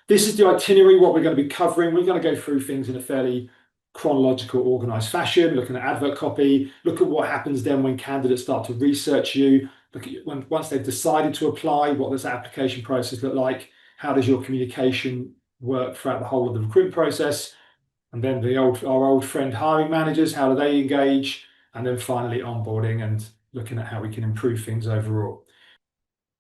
this is the itinerary, what we're going to be covering. We're going to go through things in a fairly chronological, organized fashion, looking at advert copy, look at what happens then when candidates start to research you, look at once they've decided to apply, what does the application process look like, how does your communication work throughout the whole of the recruitment process, and then our old friend hiring managers, how do they engage, and then finally onboarding and looking at how we can improve things overall.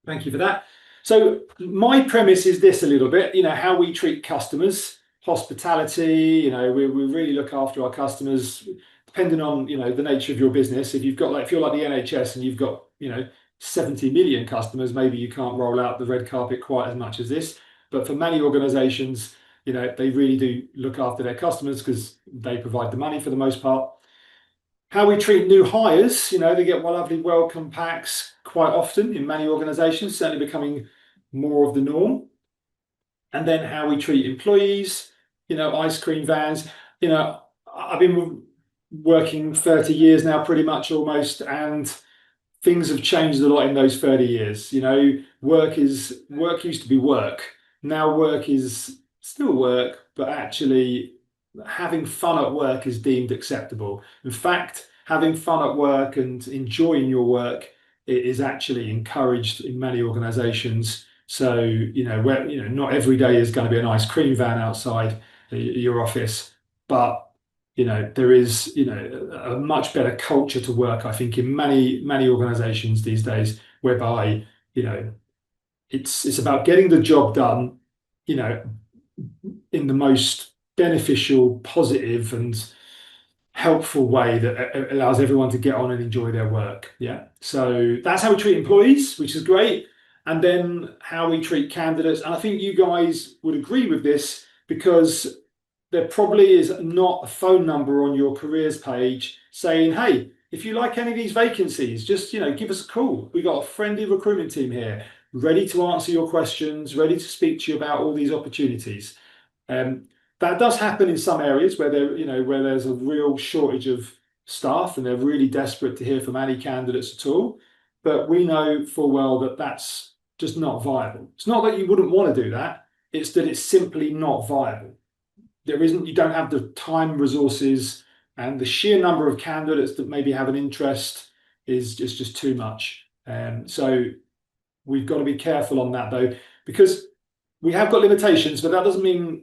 Thank you for that. So my premise is this a little bit, how we treat customers, hospitality, we really look after our customers, depending on, the nature of your business. If you're like the NHS and you've got, 70 million customers, maybe you can't roll out the red carpet quite as much as this. But for many organizations, they really do look after their customers because they provide the money for the most part. How we treat new hires, they get lovely welcome packs quite often in many organizations, certainly becoming more of the norm. And then how we treat employees, ice cream vans. I've been working 30 years now, pretty much almost, and things have changed a lot in those 30 years. Work used to be work. Now work is still work, but actually having fun at work is deemed acceptable. In fact, having fun at work and enjoying your work is actually encouraged in many organizations. So, not every day is going to be an ice cream van outside your office, but, there is, a much better culture to work, I think, in many organizations these days, whereby, it's about getting the job done, in the most beneficial, positive, and helpful way that allows everyone to get on and enjoy their work. Yeah. So that's how we treat employees, which is great. And then how we treat candidates. And I think you guys would agree with this because there probably is not a phone number on your careers page saying, hey, if you like any of these vacancies, just, give us a call. We've got a friendly recruitment team here, ready to answer your questions, ready to speak to you about all these opportunities. That does happen in some areas where where there's a real shortage of staff and they're really desperate to hear from any candidates at all. But we know full well that that's just not viable. It's not that you wouldn't want to do that. It's that it's simply not viable. You don't have the time, resources, and the sheer number of candidates that maybe have an interest is just too much. So we've got to be careful on that though, because we have got limitations, but that doesn't mean,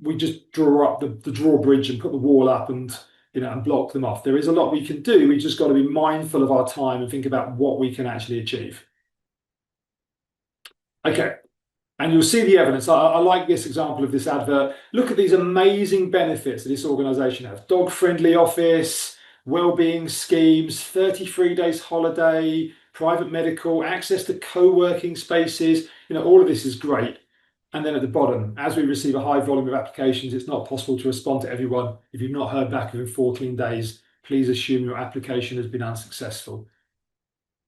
we just draw up the drawbridge and put the wall up and block them off. There is a lot we can do. We just got to be mindful of our time and think about what we can actually achieve. Okay, and you'll see the evidence. I like this example of this advert. Look at these amazing benefits that this organization has. Dog-friendly office, well-being schemes, 33 days holiday, private medical, access to co-working spaces. All of this is great. And then at the bottom, as we receive a high volume of applications, it's not possible to respond to everyone. If you've not heard back within 14 days, please assume your application has been unsuccessful.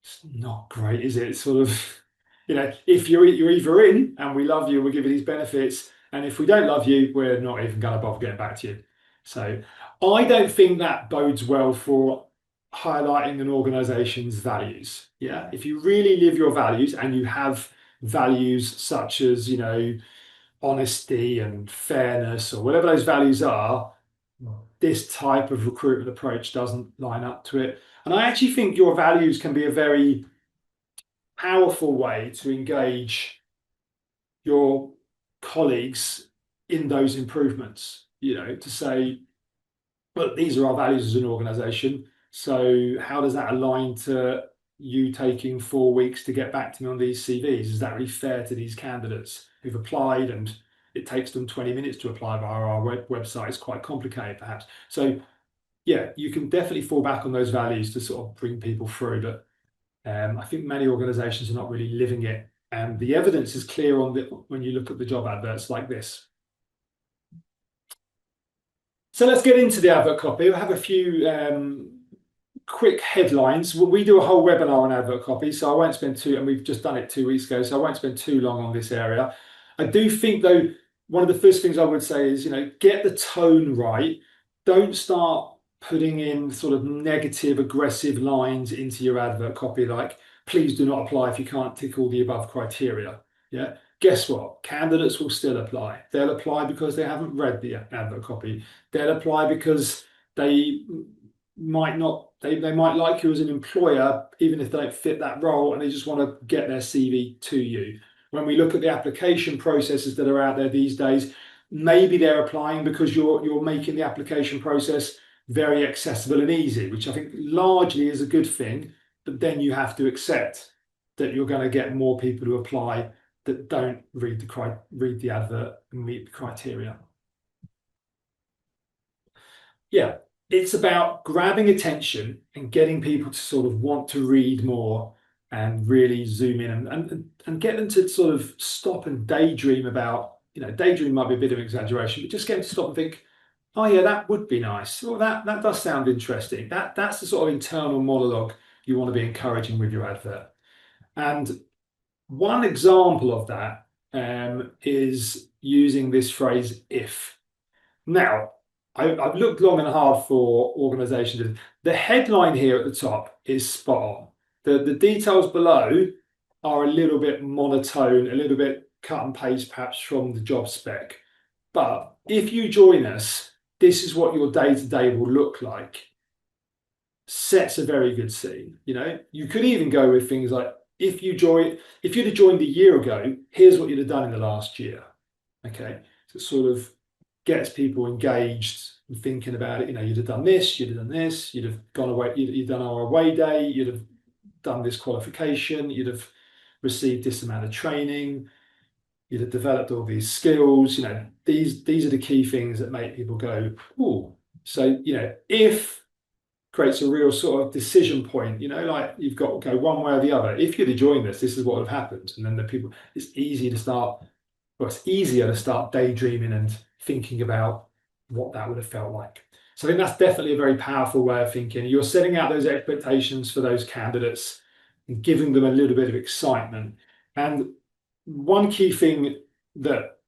It's not great, is it? It's sort of, if you're either in and we love you, we'll give you these benefits. And if we don't love you, we're not even going to bother getting back to you. So I don't think that bodes well for highlighting an organization's values. Yeah. If you really live your values and you have values such as, honesty and fairness or whatever those values are, this type of recruitment approach doesn't line up to it. And I actually think your values can be a very powerful way to engage your colleagues in those improvements, to say, well, these are our values as an organization. So how does that align to you taking 4 weeks to get back to me on these CVs? Is that really fair to these candidates who've applied and it takes them 20 minutes to apply via our website? It's quite complicated perhaps. So yeah, you can definitely fall back on those values to sort of bring people through. But I think many organizations are not really living it. And the evidence is clear when you look at the job adverts like this. So let's get into the advert copy. We'll have a few quick headlines. We do a whole webinar on advert copy, so I won't spend and we've just done it 2 weeks ago, so I won't spend too long on this area. I do think though, one of the first things I would say is, get the tone right. Don't start putting in sort of negative, aggressive lines into your advert copy, like, please do not apply if you can't tick all the above criteria. Yeah. guess what? Candidates will still apply. They'll apply because they haven't read the advert copy. They'll apply because they might not, they might like you as an employer, even if they don't fit that role, and they just want to get their CV to you. When we look at the application processes that are out there these days, maybe they're applying because you're making the application process very accessible and easy, which I think largely is a good thing. But then you have to accept that you're going to get more people who apply that don't read the advert and meet the criteria. Yeah, it's about grabbing attention and getting people to sort of want to read more and really zoom in and get them to sort of stop and daydream about, daydream might be a bit of an exaggeration, but just get them to stop and think, oh yeah, that would be nice. Well, that does sound interesting. That's the sort of internal monologue you want to be encouraging with your advert. And one example of that is using this phrase if. Now, I've looked long and hard for organizations. The headline here at the top is spot on. The details below are a little bit monotone, a little bit cut and paste perhaps from the job spec. But if you join us, this is what your day-to-day will look like. Sets a very good scene. You could even go with things like, if you'd have joined a year ago, here's what you'd have done in the last year. Okay, so it sort of gets people engaged and thinking about it. You'd have done this, you'd have done this, you'd have gone away, you'd done our away day, you'd have done this qualification, you'd have received this amount of training, you'd have developed all these skills. These are the key things that make people go, oh. So, if creates a real sort of decision point, like you've got to go one way or the other. If you'd have joined this is what would have happened. And then it's easier to start daydreaming and thinking about what that would have felt like. So I think that's definitely a very powerful way of thinking. You're setting out those expectations for those candidates and giving them a little bit of excitement. And one key thing that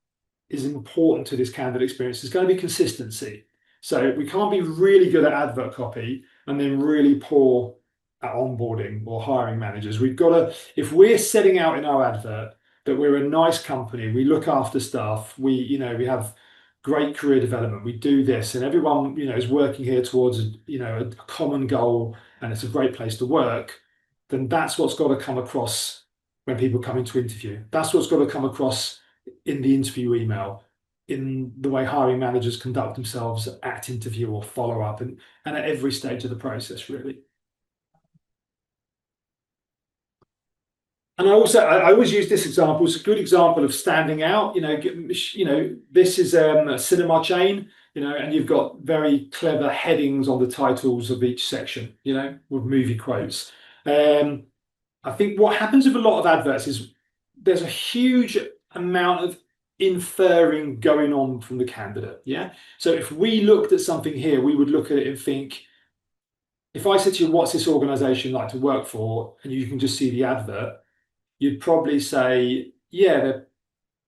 is important to this candidate experience is going to be consistency. So we can't be really good at advert copy and then really poor at onboarding or hiring managers. We've got to, if we're setting out in our advert that we're a nice company, we look after staff, we have great career development, we do this, and everyone is working here towards a common goal, and it's a great place to work, then that's what's got to come across when people come into interview. That's what's got to come across in the interview email, in the way hiring managers conduct themselves at interview or follow up, and at every stage of the process, really. And I always use this example. It's a good example of standing out. This is a cinema chain, and you've got very clever headings on the titles of each section, with movie quotes. I think what happens with a lot of adverts is there's a huge amount of inferring going on from the candidate. Yeah. So if we looked at something here, we would look at it and think, if I said to you, what's this organization like to work for? And you can just see the advert, you'd probably say, yeah, they're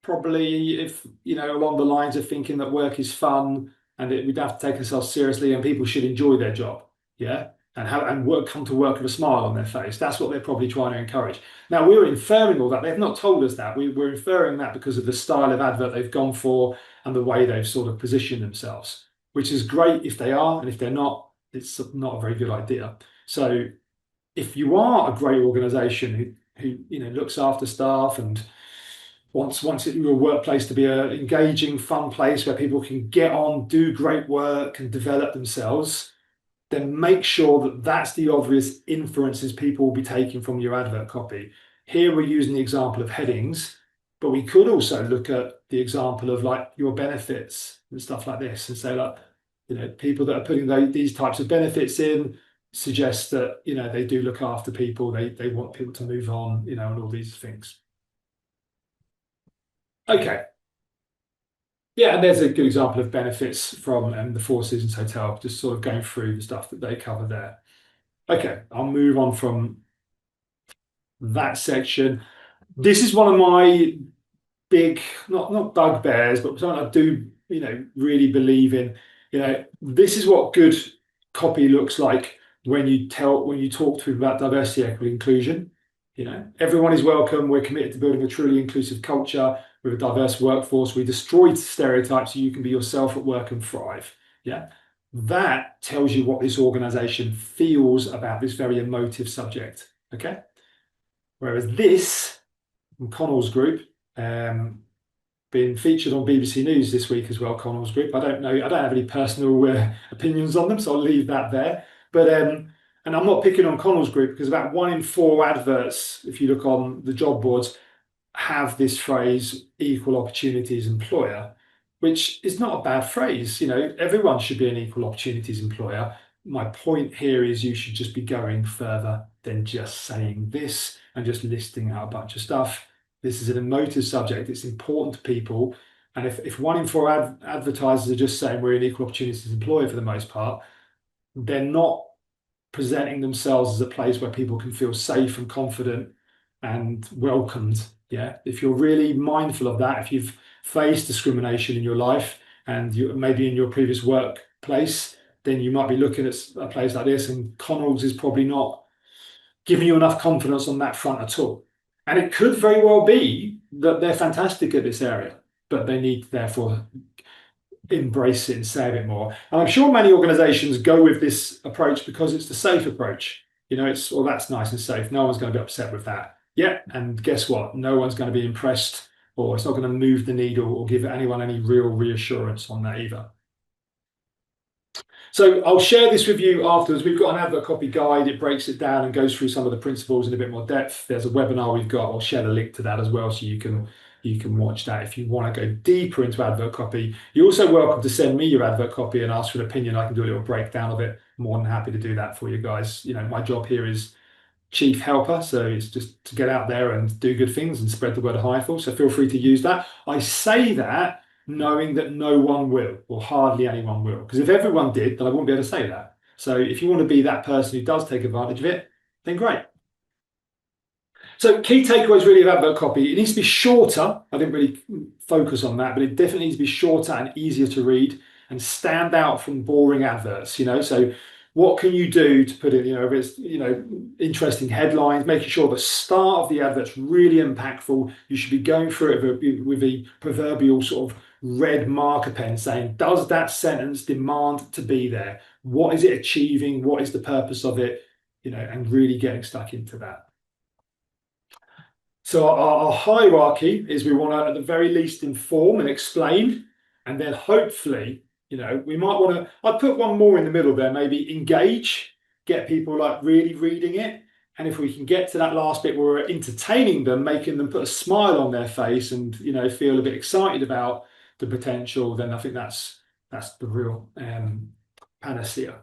probably, if along the lines of thinking that work is fun and we'd have to take ourselves seriously and people should enjoy their job. Yeah. And come to work with a smile on their face. That's what they're probably trying to encourage. Now, we're inferring all that. They've not told us that. We're inferring that because of the style of advert they've gone for and the way they've sort of positioned themselves, which is great if they are, and if they're not, it's not a very good idea. So if you are a great organization who looks after staff and wants your workplace to be an engaging, fun place where people can get on, do great work and develop themselves, then make sure that that's the obvious inferences people will be taking from your advert copy. Here we're using the example of headings, but we could also look at the example of like your benefits and stuff like this and say, like, people that are putting these types of benefits in suggest that, they do look after people, they want people to move on, and all these things. Okay. Yeah, and there's a good example of benefits from the Four Seasons Hotel, just sort of going through the stuff that they cover there. Okay, I'll move on from that section. This is one of my big, not bugbears, but something I do, really believe in. This is what good copy looks like when you talk to people about diversity, equity, inclusion. Everyone is welcome. We're committed to building a truly inclusive culture with a diverse workforce. We destroy stereotypes so you can be yourself at work and thrive. Yeah. That tells you what this organization feels about this very emotive subject. Okay. Whereas this, from Connell's group, been featured on BBC News this week as well, Connell's group. I don't know, I don't have any personal opinions on them, so I'll leave that there. But and I'm not picking on Connell's group because about 1 in 4 adverts, if you look on the job boards, have this phrase equal opportunities employer, which is not a bad phrase. Everyone should be an equal opportunities employer. My point here is you should just be going further than just saying this and just listing out a bunch of stuff. This is an emotive subject. It's important to people. And if 1 in 4 advertisers are just saying we're an equal opportunities employer for the most part, they're not presenting themselves as a place where people can feel safe and confident and welcomed. Yeah. If you're really mindful of that, if you've faced discrimination in your life and you maybe in your previous workplace, then you might be looking at a place like this, and Connell's is probably not giving you enough confidence on that front at all. And it could very well be that they're fantastic at this area, but they need to therefore embrace it and say a bit more. And I'm sure many organizations go with this approach because it's the safe approach. It's, well, that's nice and safe. No one's going to be upset with that. Yeah. And guess what? No one's going to be impressed, or it's not going to move the needle or give anyone any real reassurance on that either. So I'll share this with you afterwards. We've got an advert copy guide. It breaks it down and goes through some of the principles in a bit more depth. There's a webinar we've got. I'll share the link to that as well, so you can watch that if you want to go deeper into advert copy. You're also welcome to send me your advert copy and ask for an opinion. I can do a little breakdown of it. More than happy to do that for you guys. My job here is chief helper, so it's just to get out there and do good things and spread the word of hireful. So feel free to use that. I say that knowing that no one will, or hardly anyone will, because if everyone did, then I wouldn't be able to say that. So if you want to be that person who does take advantage of it, then great. So key takeaways really of advert copy. It needs to be shorter. I didn't really focus on that, but it definitely needs to be shorter and easier to read and stand out from boring adverts. So what can you do to put in, if it's, interesting headlines, making sure the start of the advert's really impactful. You should be going through it with a proverbial sort of red marker pen saying, does that sentence demand to be there? What is it achieving? What is the purpose of it? And really getting stuck into that. So our hierarchy is we want to, at the very least, inform and explain, and then hopefully, we might want to, I'd put one more in the middle there, maybe engage, get people like really reading it. And if we can get to that last bit where we're entertaining them, making them put a smile on their face and, feel a bit excited about the potential, then I think that's the real panacea.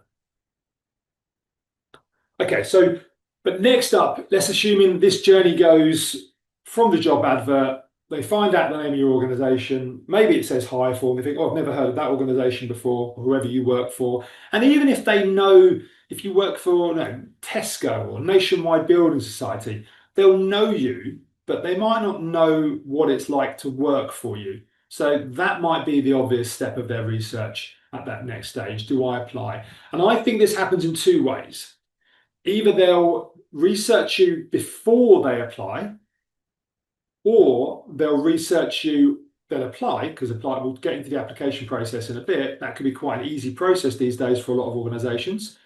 Okay, so, but next up, let's assume this journey goes from the job advert, they find out the name of your organization, maybe it says hireful, and they think, oh, I've never heard of that organization before, or whoever you work for. And even if they know, if you work for Tesco or Nationwide Building Society, they'll know you, but they might not know what it's like to work for you. So that might be the obvious step of their research at that next stage. Do I apply? And I think this happens in 2 ways. Either they'll research you before they apply, or they'll research you, they'll apply, because we'll get into the application process in a bit. That could be quite an easy process these days for a lot of organizations.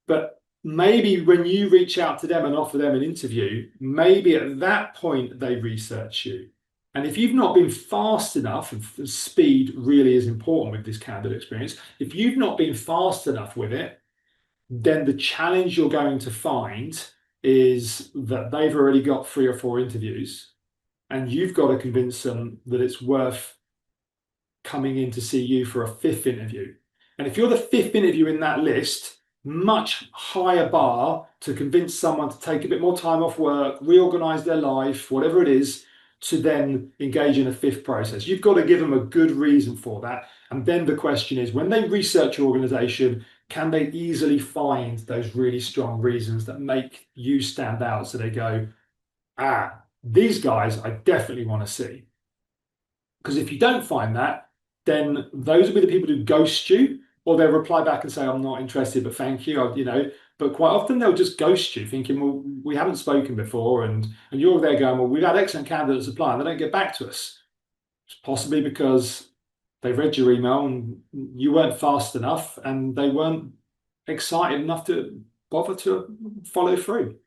But maybe when you reach out to them and offer them an interview, maybe at that point they research you. And if you've not been fast enough, and speed really is important with this candidate experience, if you've not been fast enough with it, then the challenge you're going to find is that they've already got 3 or 4 interviews, and you've got to convince them that it's worth coming in to see you for a 5th interview. And if you're the 5th interview in that list, much higher bar to convince someone to take a bit more time off work, reorganize their life, whatever it is, to then engage in a 5th process. You've got to give them a good reason for that. And then the question is, when they research your organization, can they easily find those really strong reasons that make you stand out? So they go, these guys I definitely want to see. Because if you don't find that, then those will be the people who ghost you, or they'll reply back and say, I'm not interested, but thank you. But quite often they'll just ghost you, thinking, well, we haven't spoken before, and you're there going, well, we've had excellent candidates apply, and they don't get back to us. It's possibly because they read your email and you weren't fast enough, and they weren't excited enough to bother to follow through.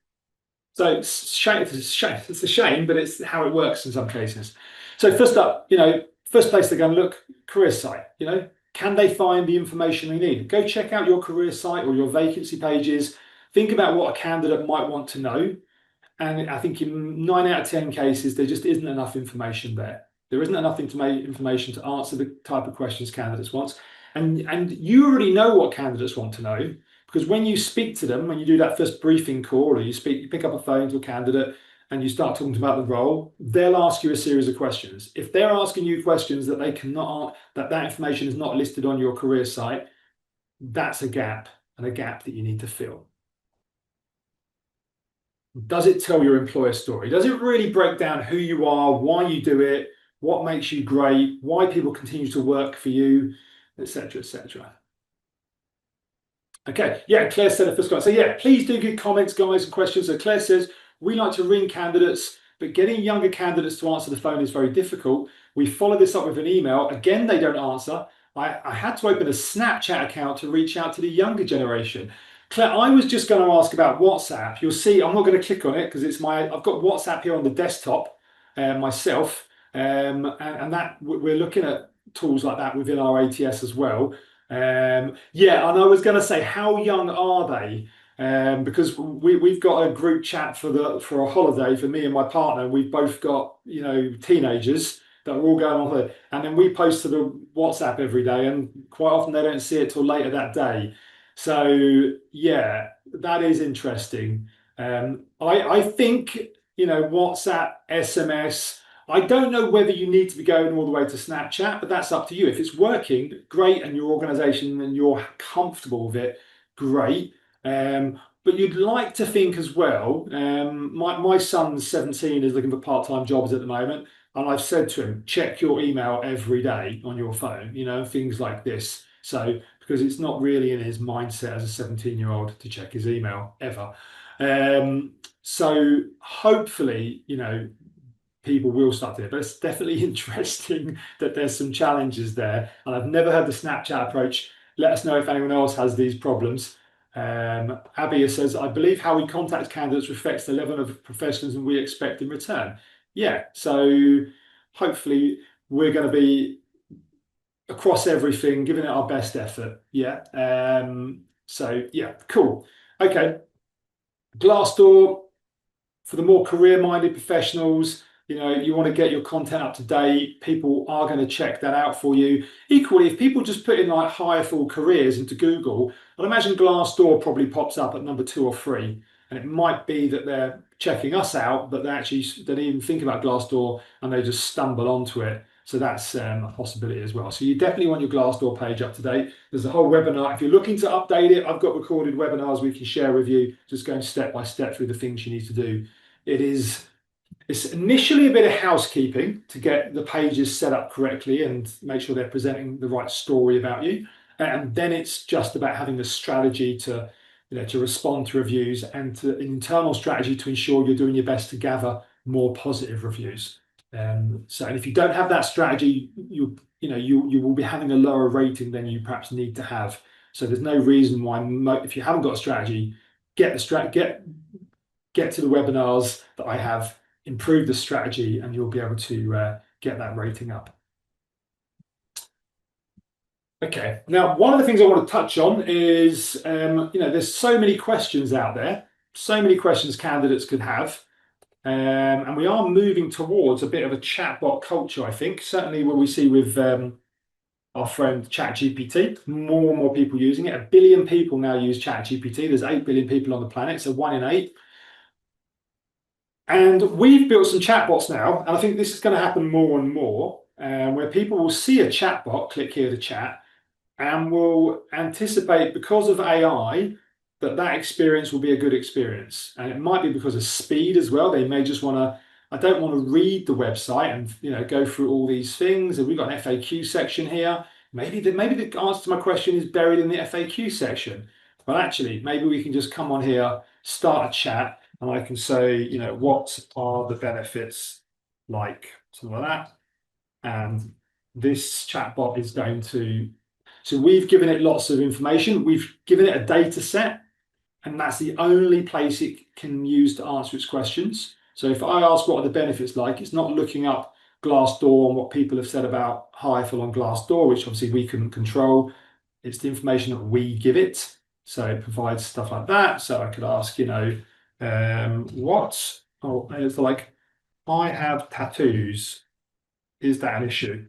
So it's a shame, but it's how it works in some cases. So first up, first place they're going to look, career site. Can they find the information they need? Go check out your career site or your vacancy pages. Think about what a candidate might want to know. And I think in 9 out of 10 cases, there just isn't enough information there. There isn't enough information to answer the type of questions candidates want. And you already know what candidates want to know, because when you speak to them, when you do that first briefing call, or you pick up a phone to a candidate and you start talking about the role, they'll ask you a series of questions. If they're asking you questions that they cannot, that information is not listed on your career site, that's a gap, and a gap that you need to fill. Does it tell your employer story? Does it really break down who you are, why you do it, what makes you great, why people continue to work for you, etc., etc. Okay, yeah, Claire said it first comment. So yeah, please do give comments, guys, and questions. So Claire says, we like to ring candidates, but getting younger candidates to answer the phone is very difficult. We follow this up with an email. Again, they don't answer. I had to open a Snapchat account to reach out to the younger generation. Claire, I was just going to ask about WhatsApp. You'll see, I'm not going to click on it because I've got WhatsApp here on the desktop myself, and that we're looking at tools like that within our ATS as well. Yeah, and I was going to say, how young are they? Because we've got a group chat for a holiday for me and my partner. We've both got teenagers that are all going on holiday, and then we post to the WhatsApp every day, and quite often they don't see it till later that day. So yeah, that is interesting. I think WhatsApp, SMS. I don't know whether you need to be going all the way to Snapchat, but that's up to you. If it's working, great, and your organization and you're comfortable with it, great. But you'd like to think as well, my son's 17, is looking for part-time jobs at the moment, and I've said to him, check your email every day on your phone, things like this. So, because it's not really in his mindset as a 17-year-old to check his email ever. So hopefully, people will start to do it, but it's definitely interesting that there's some challenges there. And I've never heard the Snapchat approach. Let us know if anyone else has these problems. Abby says, I believe how we contact candidates reflects the level of professionalism we expect in return. Yeah, so hopefully we're going to be across everything, giving it our best effort. Yeah. So yeah, cool. Okay. Glassdoor, for the more career-minded professionals, you want to get your content up to date. People are going to check that out for you. Equally, if people just put in like hireful careers into Google, I'd imagine Glassdoor probably pops up at number 2 or 3. And it might be that they're checking us out, but they didn't even think about Glassdoor and they just stumble onto it. So that's a possibility as well. So you definitely want your Glassdoor page up to date. There's a whole webinar. If you're looking to update it, I've got recorded webinars we can share with you, just going step by step through the things you need to do. It's initially a bit of housekeeping to get the pages set up correctly and make sure they're presenting the right story about you. And then it's just about having a strategy to respond to reviews, and an internal strategy to ensure you're doing your best to gather more positive reviews. And if you don't have that strategy, you will be having a lower rating than you perhaps need to have. So there's no reason why, if you haven't got a strategy, get to the webinars that I have, improve the strategy, and you'll be able to get that rating up. Okay, now one of the things I want to touch on is, there's so many questions out there, so many questions candidates could have, and we are moving towards a bit of a chatbot culture, I think. Certainly what we see with our friend ChatGPT, more and more people using it. 1 billion people now use ChatGPT. There's 8 billion people on the planet, so 1 in 8. And we've built some chatbots now, and I think this is going to happen more and more, where people will see a chatbot, click here to chat, and will anticipate, because of AI, that experience will be a good experience. And it might be because of speed as well. They may just want to, I don't want to read the website and go through all these things. And we've got an FAQ section here. Maybe the answer to my question is buried in the FAQ section. well, actually, maybe we can just come on here, start a chat, and I can say, what are the benefits like, something like that. And this chatbot is going to, so we've given it lots of information. We've given it a data set, and that's the only place it can use to answer its questions. So if I ask what are the benefits like, it's not looking up Glassdoor and what people have said about hireful on Glassdoor, which obviously we couldn't control. It's the information that we give it. So it provides stuff like that. So I could ask, what? Oh, it's like, I have tattoos. Is that an issue?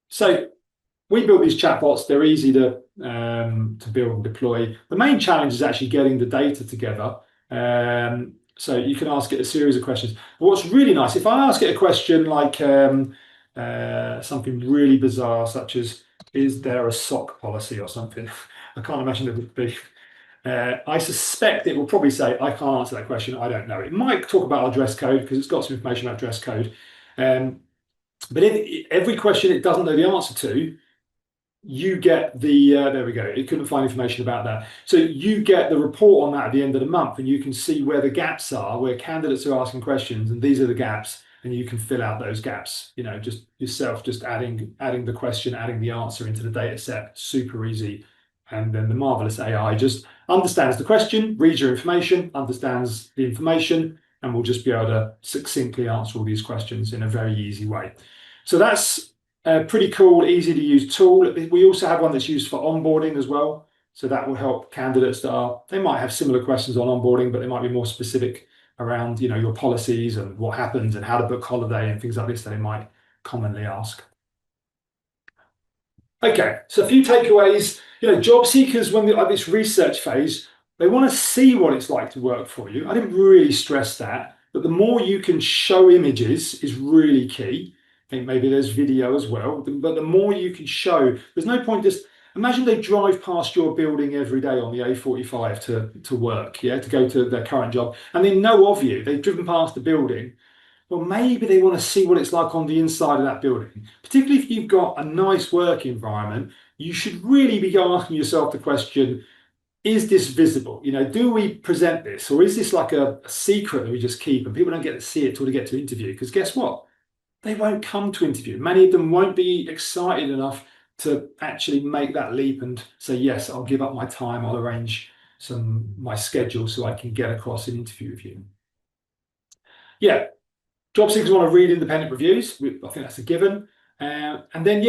So we built these chatbots. They're easy to build and deploy. The main challenge is actually getting the data together. So you can ask it a series of questions. But what's really nice, if I ask it a question like something really bizarre, such as, is there a sock policy or something? I can't imagine it would be. I suspect it will probably say, I can't answer that question. I don't know. It might talk about our dress code because it's got some information about dress code. But if every question it doesn't know the answer to, you get the, there we go, it couldn't find information about that. So you get the report on that at the end of the month, and you can see where the gaps are, where candidates are asking questions, and these are the gaps, and you can fill out those gaps, just yourself, just adding the question, adding the answer into the data set, super easy. And then the marvelous AI just understands the question, reads your information, understands the information, and will just be able to succinctly answer all these questions in a very easy way. So that's a pretty cool, easy to use tool. We also have one that's used for onboarding as well. So that will help candidates they might have similar questions on onboarding, but they might be more specific around, your policies and what happens and how to book holiday and things like this that they might commonly ask. Okay, so a few takeaways. Job seekers, when they're at this research phase, they want to see what it's like to work for you. I didn't really stress that, but the more you can show images is really key. I think maybe there's video as well, but the more you can show, there's no point just imagine they drive past your building every day on the A45 to work, to go to their current job, and they know of you. They've driven past the building. Well, maybe they want to see what it's like on the inside of that building. Particularly if you've got a nice work environment, you should really be asking yourself the question, is this visible? Do we present this? Or is this like a secret that we just keep and people don't get to see it till they get to interview? Because guess what? They won't come to interview. Many of them won't be excited enough to actually make that leap and say, yes, I'll give up my time. I'll arrange my schedule so I can get across an interview with you. Yeah, job seekers want to read independent reviews. I think that's a given. And then,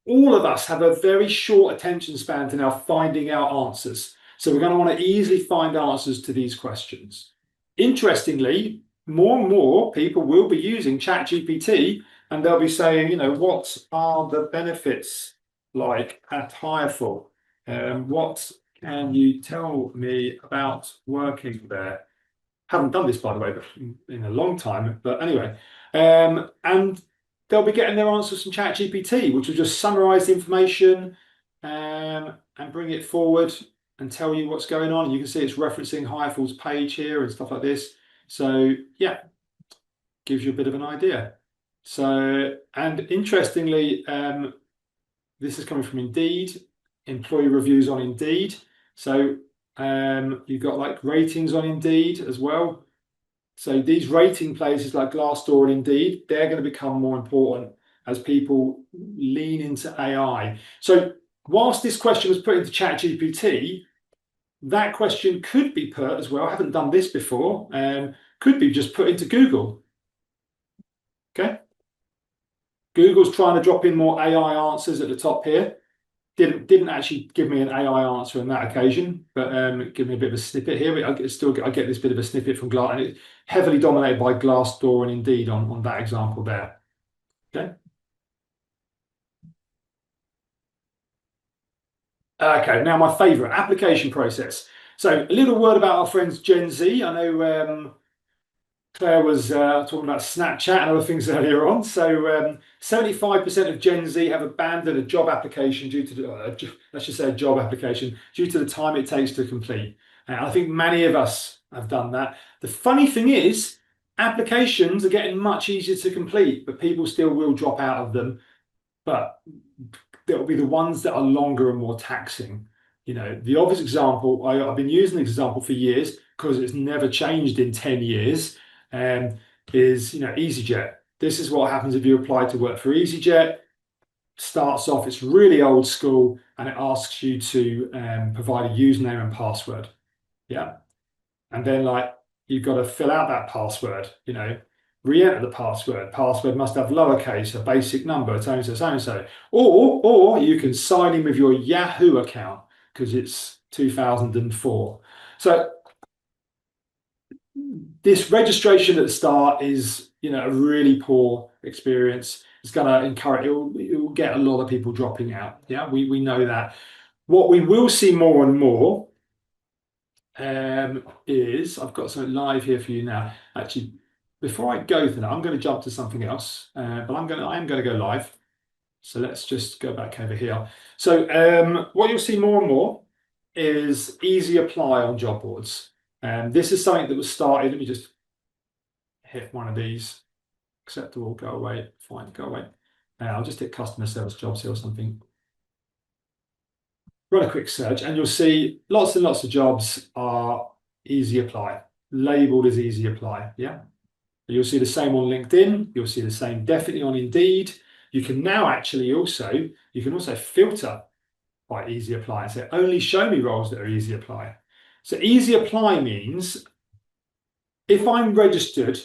all of us have a very short attention span to now finding out answers. So we're going to want to easily find answers to these questions. Interestingly, more and more people will be using ChatGPT, and they'll be saying, what are the benefits like at hireful? What can you tell me about working there? Haven't done this, by the way, but in a long time. But anyway, and they'll be getting their answers from ChatGPT, which will just summarize the information and bring it forward and tell you what's going on. And you can see it's referencing hireful's page here and stuff like this. So yeah, gives you a bit of an idea. So, and interestingly, this is coming from Indeed, employee reviews on Indeed. So you've got like ratings on Indeed as well. So these rating places like Glassdoor and Indeed, they're going to become more important as people lean into AI. So whilst this question was put into ChatGPT, that question could be put as well. I haven't done this before. Could be just put into Google. Okay. Google's trying to drop in more AI answers at the top here. Didn't actually give me an AI answer on that occasion, but give me a bit of a snippet here. I get this bit of a snippet from Glass, and it's heavily dominated by Glassdoor and Indeed on that example there. Okay. Okay, now my favorite application process. So a little word about our friends Gen Z. I know Claire was talking about Snapchat and other things earlier on. So 75% of Gen Z have abandoned a job application due to, let's just say a job application, due to the time it takes to complete. And I think many of us have done that. The funny thing is, applications are getting much easier to complete, but people still will drop out of them. But there will be the ones that are longer and more taxing. The obvious example, I've been using the example for years because it's never changed in 10 years, is EasyJet. This is what happens if you apply to work for EasyJet. Starts off, it's really old school, and it asks you to provide a username and password. Yeah. And then you've got to fill out that password, re-enter the password. Password must have lowercase, a basic number, so and so, so and so. Or you can sign in with your Yahoo account because it's 2004. So this registration at the start is, a really poor experience. It's going to encourage, it will get a lot of people dropping out. Yeah, we know that. What we will see more and more is, I've got something live here for you now. Actually, before I go to that, I'm going to jump to something else, but I am going to go live. So let's just go back over here. So what you'll see more and more is easy apply on job boards. This is something that was started. Let me just hit one of these. Acceptable, go away, fine, go away. I'll just hit customer service jobs here or something. Run a quick search and you'll see lots and lots of jobs are easy apply, labeled as easy apply. Yeah. You'll see the same on LinkedIn. You'll see the same definitely on Indeed. You can now actually also filter by easy apply and say only show me roles that are easy apply. So easy apply means if I'm registered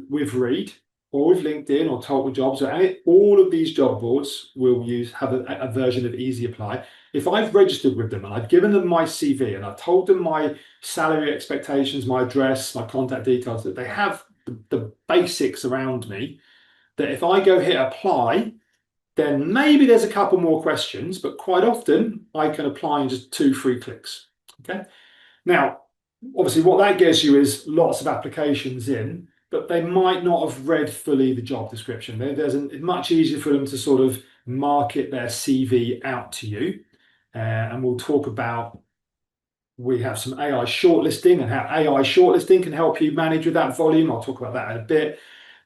with Reed or with LinkedIn or Total Jobs, all of these job boards will have a version of easy apply. If I've registered with them and I've given them my CV and I've told them my salary expectations, my address, my contact details, that they have the basics around me, that if I go hit apply, then maybe there's a couple more questions, but quite often I can apply in just 2-3 clicks. Okay. Now, obviously what that gets you is lots of applications in, but they might not have read fully the job description. It's much easier for them to sort of market their CV out to you. And we'll talk about, we have some AI shortlisting and how AI shortlisting can help you manage with that volume. I'll talk about that in a bit.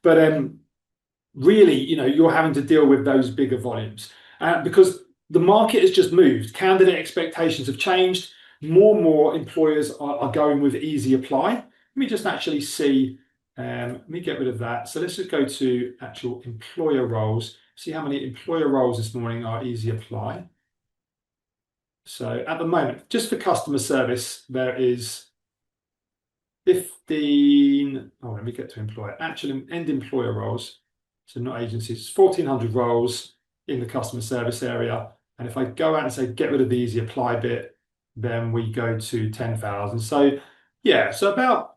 But really, you're having to deal with those bigger volumes because the market has just moved. Candidate expectations have changed. More and more employers are going with easy apply. Let me just actually see, let me get rid of that. So let's just go to actual employer roles, see how many employer roles this morning are easy apply. So at the moment, just for customer service, there is 15, let me get to employer, actual end employer roles. So not agencies, 1,400 roles in the customer service area. And if I go out and say, get rid of the easy apply bit, then we go to 10,000. So yeah, so about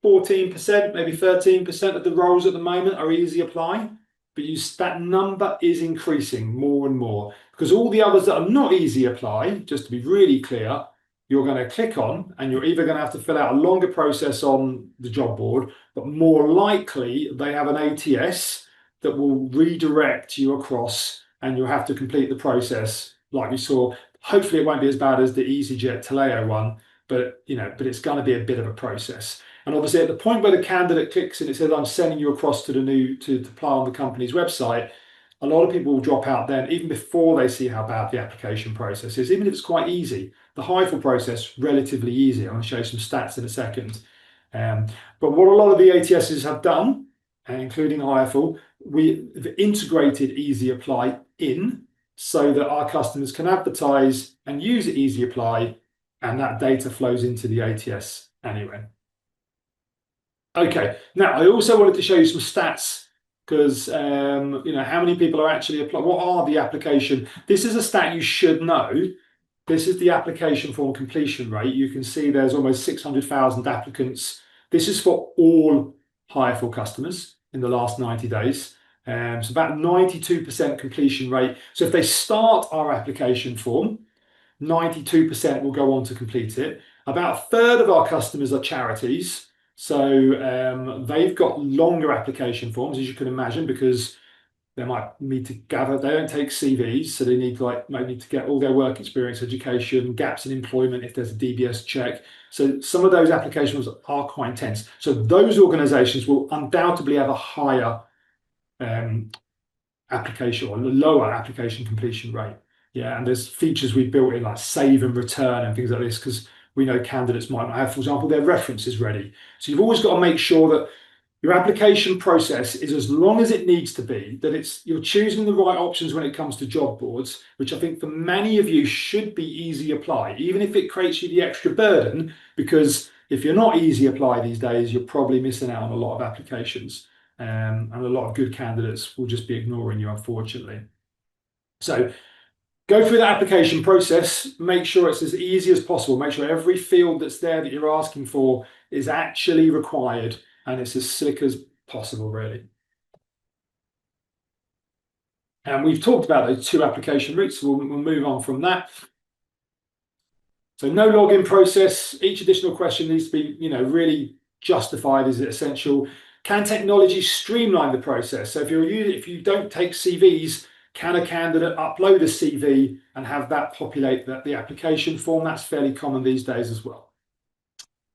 14%, maybe 13% of the roles at the moment are easy apply, but that number is increasing more and more because all the others that are not easy apply, just to be really clear, you're going to click on and you're either going to have to fill out a longer process on the job board, but more likely they have an ATS that will redirect you across and you'll have to complete the process like we saw. Hopefully it won't be as bad as the EasyJet Taleo one, but it's going to be a bit of a process. And obviously at the point where the candidate clicks and it says, I'm sending you across to apply on the company's website, a lot of people will drop out then, even before they see how bad the application process is, even if it's quite easy. The hireful process, relatively easy. I'm going to show you some stats in a second. But what a lot of the ATSs have done, including hireful, we've integrated easy apply in so that our customers can advertise and use easy apply, and that data flows into the ATS anyway. Okay, now I also wanted to show you some stats because how many people are actually applying. What are the application? This is a stat you should know. This is the application form completion rate. You can see there's almost 600,000 applicants. This is for all hireful customers in the last 90 days. So about 92% completion rate. So if they start our application form, 92% will go on to complete it. About a third of our customers are charities. So they've got longer application forms, as you can imagine, because they might need to gather, they don't take CVs, so they might need to get all their work experience, education, gaps in employment if there's a DBS check. So some of those applications are quite intense. So those organizations will undoubtedly have a higher application or lower application completion rate. Yeah, and there's features we've built in like save and return and things like this because we know candidates might not have, for example, their references ready. So you've always got to make sure that your application process is as long as it needs to be, that you're choosing the right options when it comes to job boards, which I think for many of you should be easy apply, even if it creates you the extra burden, because if you're not easy apply these days, you're probably missing out on a lot of applications. And a lot of good candidates will just be ignoring you, unfortunately. So go through the application process, make sure it's as easy as possible, make sure every field that's there that you're asking for is actually required and it's as slick as possible, really. And we've talked about those two application routes, so we'll move on from that. So no login process, each additional question needs to be, really justified. Is it essential? Can technology streamline the process? So if you don't take CVs, can a candidate upload a CV and have that populate the application form? That's fairly common these days as well.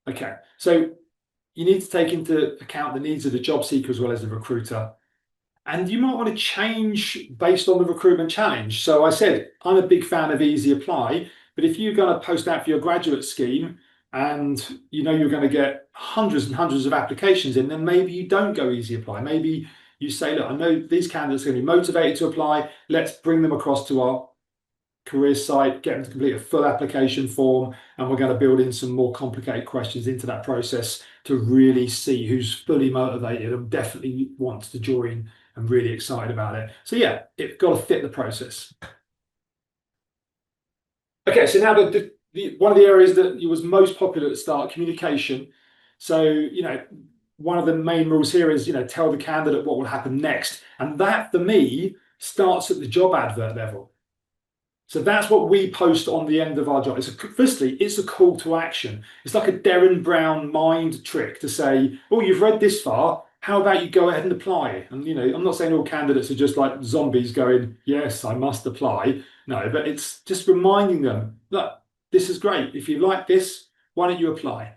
Okay, so you need to take into account the needs of the job seeker as well as the recruiter. And you might want to change based on the recruitment challenge. So I said, I'm a big fan of easy apply, but if you're going to post out for your graduate scheme and you're going to get hundreds and hundreds of applications in, then maybe you don't go easy apply. Maybe you say, look, I know these candidates are going to be motivated to apply. Let's bring them across to our career site, get them to complete a full application form, and we're going to build in some more complicated questions into that process to really see who's fully motivated and definitely wants to join and really excited about it. So yeah, it's got to fit the process. Okay, so now one of the areas that was most popular at the start, communication. So, one of the main rules here is, tell the candidate what will happen next. And that, for me, starts at the job advert level. So that's what we post on the end of our job. Firstly, it's a call to action. It's like a Derren Brown mind trick to say, oh, you've read this far. How about you go ahead and apply? And, I'm not saying all candidates are just like zombies going, yes, I must apply. No, but it's just reminding them, look, this is great. If you like this, why don't you apply?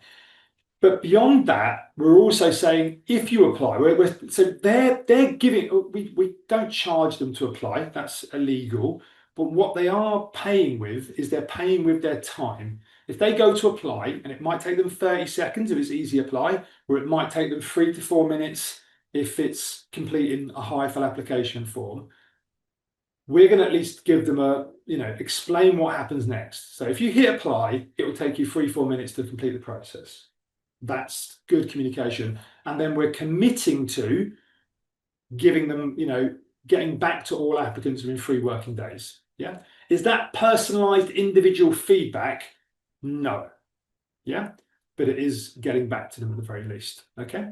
But beyond that, we're also saying if you apply, so they're giving. We don't charge them to apply. That's illegal. But what they are paying with is they're paying with their time. If they go to apply, and it might take them 30 seconds if it's easy apply, or it might take them 3 to 4 minutes if it's completing a hireful application form, we're going to at least give them explain what happens next. So if you hit apply, it will take you 3-4 minutes to complete the process. That's good communication. And then we're committing to giving them, getting back to all applicants within 3 working days. Yeah. Is that personalized individual feedback? No. Yeah. But it is getting back to them at the very least. Okay.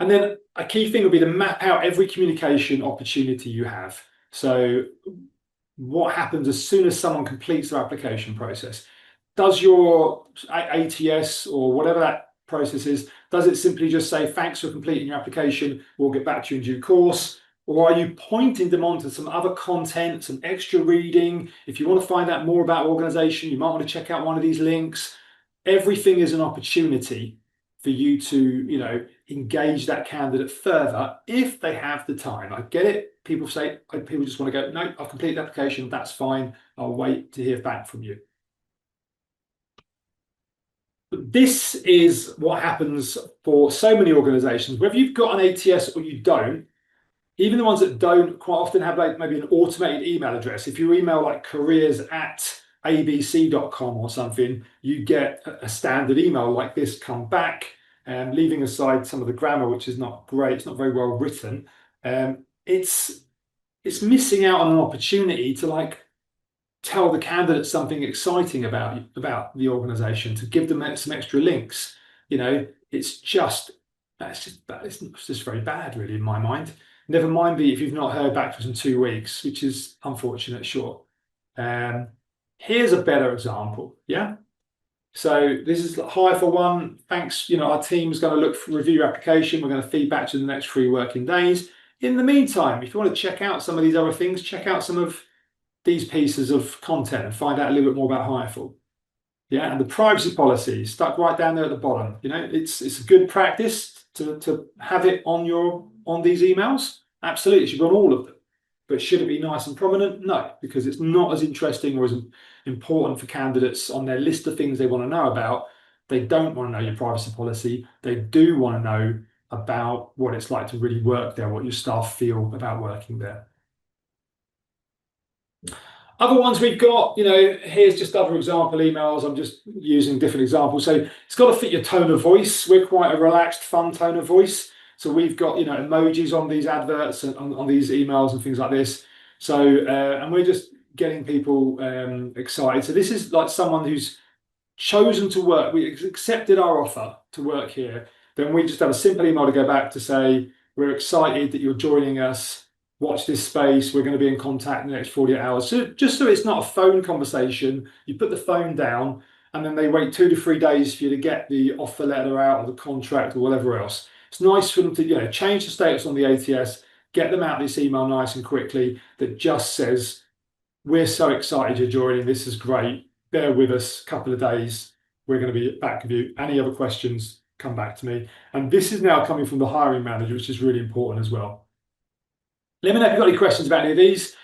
And then a key thing will be to map out every communication opportunity you have. So what happens as soon as someone completes their application process? Does your ATS or whatever that process is, does it simply just say, thanks for completing your application, we'll get back to you in due course? Or are you pointing them onto some other content, some extra reading? If you want to find out more about organization, you might want to check out one of these links. Everything is an opportunity for you to, engage that candidate further if they have the time. I get it. People just want to go, no, I've completed the application. That's fine. I'll wait to hear back from you. But this is what happens for so many organizations. Whether you've got an ATS or you don't, even the ones that don't quite often have maybe an automated email address. If you email like careers@abc.com or something, you get a standard email like this come back, leaving aside some of the grammar, which is not great. It's not very well written. It's missing out on an opportunity to tell the candidate something exciting about the organization, to give them some extra links. It's just very bad, really, in my mind. Never mind if you've not heard back from 2 weeks, which is unfortunate, sure. Here's a better example, yeah? So this is hire for one. Thanks, our team's going to review your application. We're going to feed back to the next 3 working days. In the meantime, if you want to check out some of these other things, check out some of these pieces of content and find out a little bit more about hireful. Yeah, and the privacy policy stuck right down there at the bottom. It's a good practice to have it on these emails. Absolutely, it should be on all of them. But should it be nice and prominent? No, because it's not as interesting or as important for candidates on their list of things they want to know about. They don't want to know your privacy policy. They do want to know about what it's like to really work there, what your staff feel about working there. Other ones we've got, here's just other example emails. I'm just using different examples. So it's got to fit your tone of voice. We're quite a relaxed, fun tone of voice. So we've got, emojis on these adverts and on these emails and things like this. So, and we're just getting people excited. So this is like someone who's chosen to work, we accepted our offer to work here. Then we just have a simple email to go back to say, we're excited that you're joining us. Watch this space. We're going to be in contact in the next 48 hours. So just so it's not a phone conversation, you put the phone down and then they wait 2 to 3 days for you to get the offer letter out or the contract or whatever else. It's nice for them to change the status on the ATS, get them out this email nice and quickly that just says, we're so excited you're joining. This is great. Bear with us a couple of days. We're going to be back with you. Any other questions, come back to me. And this is now coming from the hiring manager, which is really important as well. Let me know if you've got any questions about any of these.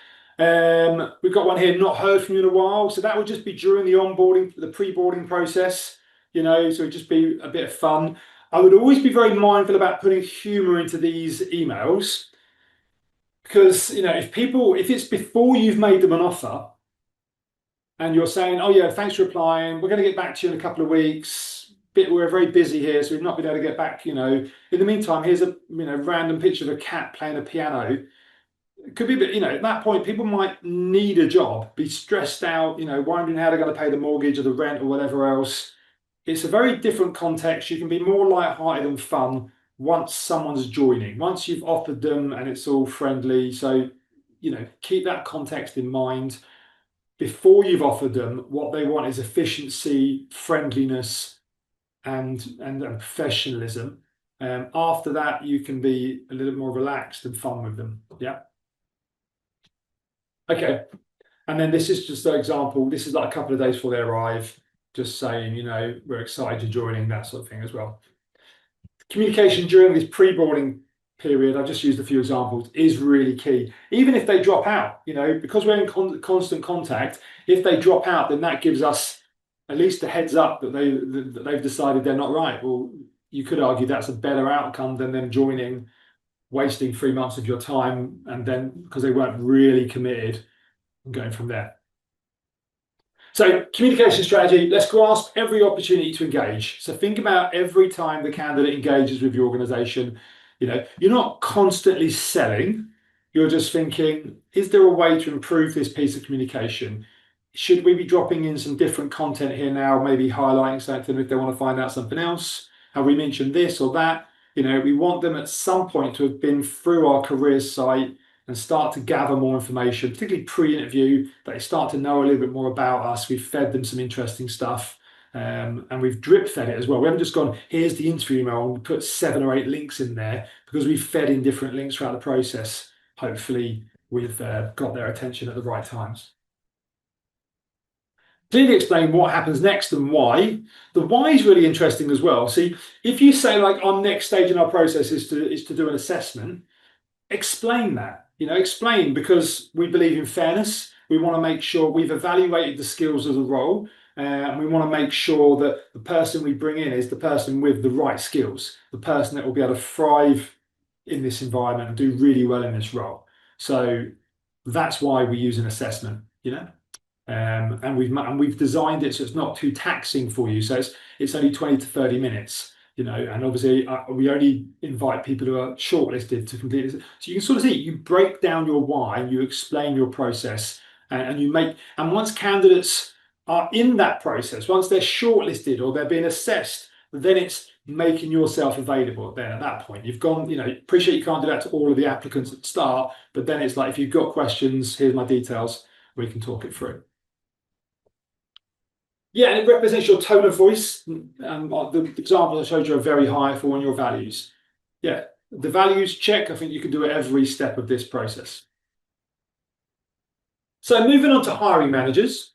We've got one here, not heard from you in a while. So that would just be during the onboarding, the pre-boarding process, so it'd just be a bit of fun. I would always be very mindful about putting humor into these emails because, if it's before you've made them an offer and you're saying, oh yeah, thanks for applying, we're going to get back to you in a couple of weeks, we're very busy here, so we've not been able to get back, in the meantime, here's a random picture of a cat playing a piano. It could be a bit, at that point, people might need a job, be stressed out, wondering how they're going to pay the mortgage or the rent or whatever else. It's a very different context. You can be more lighthearted and fun once someone's joining, once you've offered them and it's all friendly. So, keep that context in mind. Before you've offered them, what they want is efficiency, friendliness, and professionalism. After that, you can be a little more relaxed and fun with them. Yeah. Okay. And then this is just an example. This is like a couple of days before they arrive, just saying, we're excited you're joining, that sort of thing as well. Communication during this pre-boarding period, I've just used a few examples, is really key. Even if they drop out, because we're in constant contact, if they drop out, then that gives us at least a heads up that they've decided they're not right. Well, you could argue that's a better outcome than them joining, wasting 3 months of your time, and then because they weren't really committed, and going from there. So communication strategy, let's grasp every opportunity to engage. So think about every time the candidate engages with your organization, you're not constantly selling, you're just thinking, is there a way to improve this piece of communication? Should we be dropping in some different content here now, maybe highlighting something if they want to find out something else? Have we mentioned this or that? We want them at some point to have been through our careers site and start to gather more information, particularly pre-interview, that they start to know a little bit more about us. We've fed them some interesting stuff, and we've drip fed it as well. We haven't just gone, here's the interview email, and put 7 or 8 links in there, because we've fed in different links throughout the process. Hopefully, we've got their attention at the right times. Clearly explain what happens next and why. The why is really interesting as well. See, if you say like our next stage in our process is to do an assessment, explain that. Explain, because we believe in fairness. We want to make sure we've evaluated the skills of the role, and we want to make sure that the person we bring in is the person with the right skills, the person that will be able to thrive in this environment and do really well in this role. So that's why we use an assessment, and we've designed it so it's not too taxing for you. So it's only 20 to 30 minutes. And obviously we only invite people who are shortlisted to complete this. So you can sort of see, you break down your why, you explain your process, and once candidates are in that process, once they're shortlisted or they're being assessed, then it's making yourself available then at that point. You've gone, appreciate you can't do that to all of the applicants at the start, but then it's like, if you've got questions, here's my details, we can talk it through. Yeah, and it represents your tone of voice. The examples I showed you are very high for your values. Yeah, the values check, I think you can do it every step of this process. So moving on to hiring managers,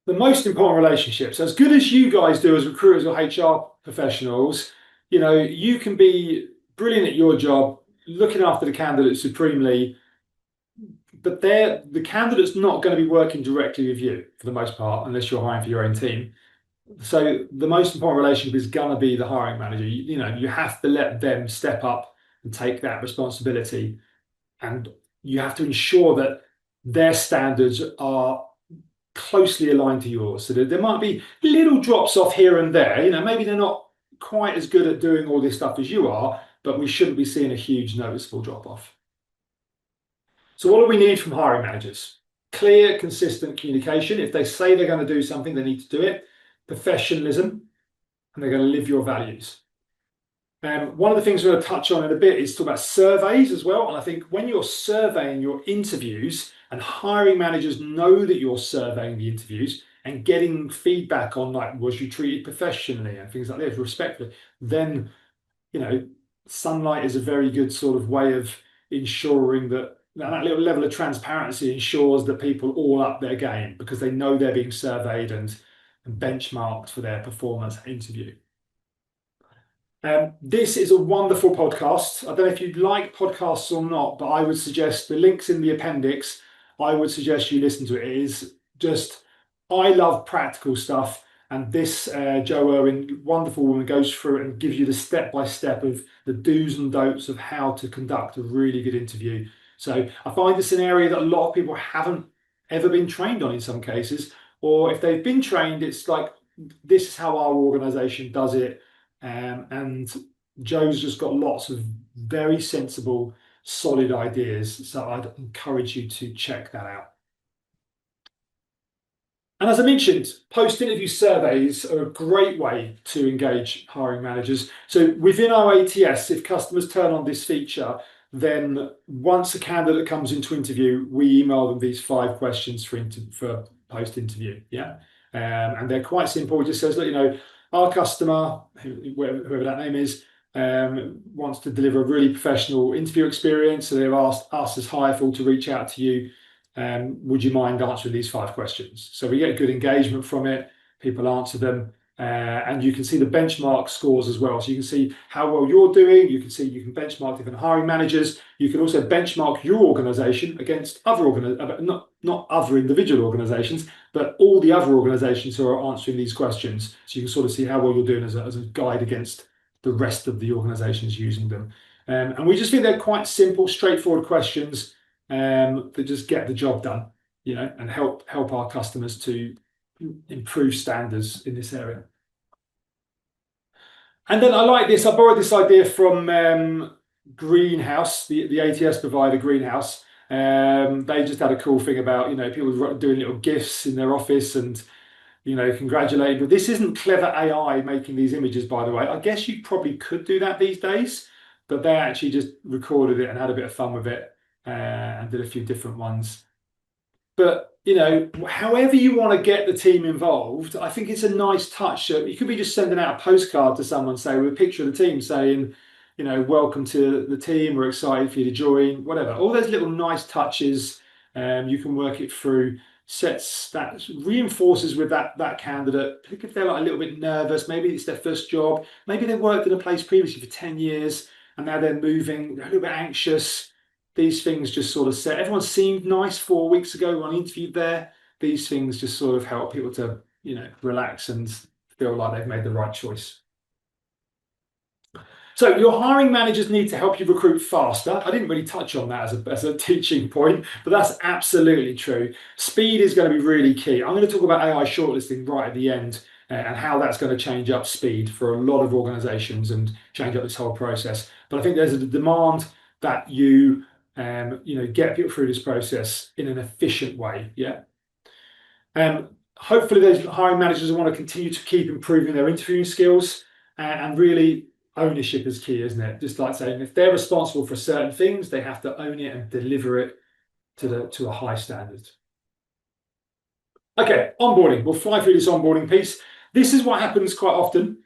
the most important relationships. As good as you guys do as recruiters or HR professionals, you can be brilliant at your job, looking after the candidate supremely, but the candidate's not going to be working directly with you for the most part, unless you're hiring for your own team. So the most important relationship is going to be the hiring manager. You have to let them step up and take that responsibility, and you have to ensure that their standards are closely aligned to yours. So that there might be little drops off here and there. Maybe they're not quite as good at doing all this stuff as you are, but we shouldn't be seeing a huge noticeable drop off. So what do we need from hiring managers? Clear, consistent communication. If they say they're going to do something, they need to do it. Professionalism, and they're going to live your values. One of the things we're going to touch on in a bit is talk about surveys as well. And I think when you're surveying your interviews, and hiring managers know that you're surveying the interviews and getting feedback on, like, was you treated professionally and things like this, respectfully, then sunlight is a very good sort of way of ensuring that little level of transparency ensures that people all up their game because they know they're being surveyed and benchmarked for their performance interview. This is a wonderful podcast. I don't know if you like podcasts or not, but I would suggest the links in the appendix. I would suggest you listen to it. It is just, I love practical stuff. And this Jo Irwin, wonderful woman, goes through it and gives you the step-by-step of the do's and don'ts of how to conduct a really good interview. So I find this an area that a lot of people haven't ever been trained on in some cases, or if they've been trained, it's like, this is how our organization does it. And Joe's just got lots of very sensible, solid ideas. So I'd encourage you to check that out. And as I mentioned, post-interview surveys are a great way to engage hiring managers. So within our ATS, if customers turn on this feature, then once a candidate comes into interview, we email them these 5 questions for post-interview. Yeah, and they're quite simple. It just says, look, our customer, whoever that name is, wants to deliver a really professional interview experience. So they've asked us as hireful to reach out to you. Would you mind answering these 5 questions? So we get good engagement from it. People answer them. And you can see the benchmark scores as well. So you can see how well you're doing. You can benchmark different hiring managers. You can also benchmark your organization against other not other individual organizations, but all the other organizations who are answering these questions. So you can sort of see how well you're doing as a guide against the rest of the organizations using them. And we just think they're quite simple, straightforward questions that just get the job done, and help our customers to improve standards in this area. And then I like this. I borrowed this idea from Greenhouse, the ATS provider Greenhouse. They just had a cool thing about, people doing little GIFs in their office and, congratulating. But this isn't clever AI making these images, by the way. I guess you probably could do that these days, but they actually just recorded it and had a bit of fun with it and did a few different ones. But, however you want to get the team involved, I think it's a nice touch. You could be just sending out a postcard to someone, say, with a picture of the team saying, welcome to the team, we're excited for you to join, whatever. All those little nice touches, you can work it through, that reinforces with that candidate. If they're like a little bit nervous, maybe it's their first job, maybe they worked in a place previously for 10 years and now they're moving, they're a little bit anxious. These things just sort of set. Everyone seemed nice 4 weeks ago when I interviewed there. These things just sort of help people to, relax and feel like they've made the right choice. So your hiring managers need to help you recruit faster. I didn't really touch on that as a teaching point, but that's absolutely true. Speed is going to be really key. I'm going to talk about AI shortlisting right at the end and how that's going to change up speed for a lot of organizations and change up this whole process. But I think there's a demand that you get people through this process in an efficient way. Yeah. Hopefully those hiring managers want to continue to keep improving their interviewing skills, and really ownership is key, isn't it? Just like saying, if they're responsible for certain things, they have to own it and deliver it to a high standard. Okay, onboarding. We'll fly through this onboarding piece. This is what happens quite often.